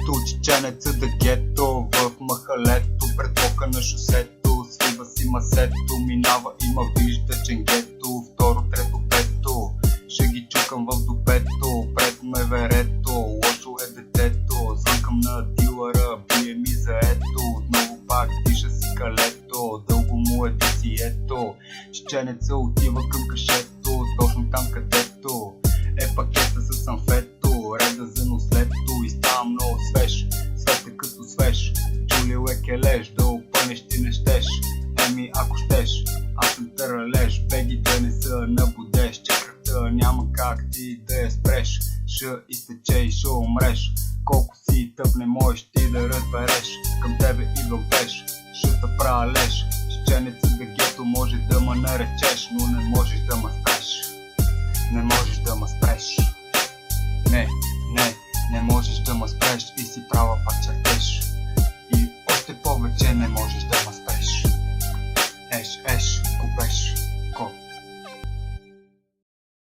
ето, чеченеца да гето в махалето, пред блока на шосето, свива си масето, минава, има вижда ченгето, второ, трето, пето, ще ги чукам в допето, пред МВР-то, лошо е детето, звънкам на дилъра, бие ми за ето, отново пак диша си калето, дълго му е десието, чеченеца отива към кашето, точно там където е пакета с амфето, реда за нослето и става много свеж, свете като свеж, Джулио е келеш, да опънеш ти не щеш, еми ако щеш, аз съм търалеж, беги да не са набудеш, че кръвта няма как ти да я спреш, ще изтече и ще умреш, колко си тъп не можеш ти да разбереш, към тебе идвам пеш, ще те правя леш, чеченеца да гето може да ме наречеш, но не можеш да ме спреш, не можеш да ме спреш, не можеш да ме спреш и си права пак чертеш, и още повече не можеш да ме спреш, еш, купеш.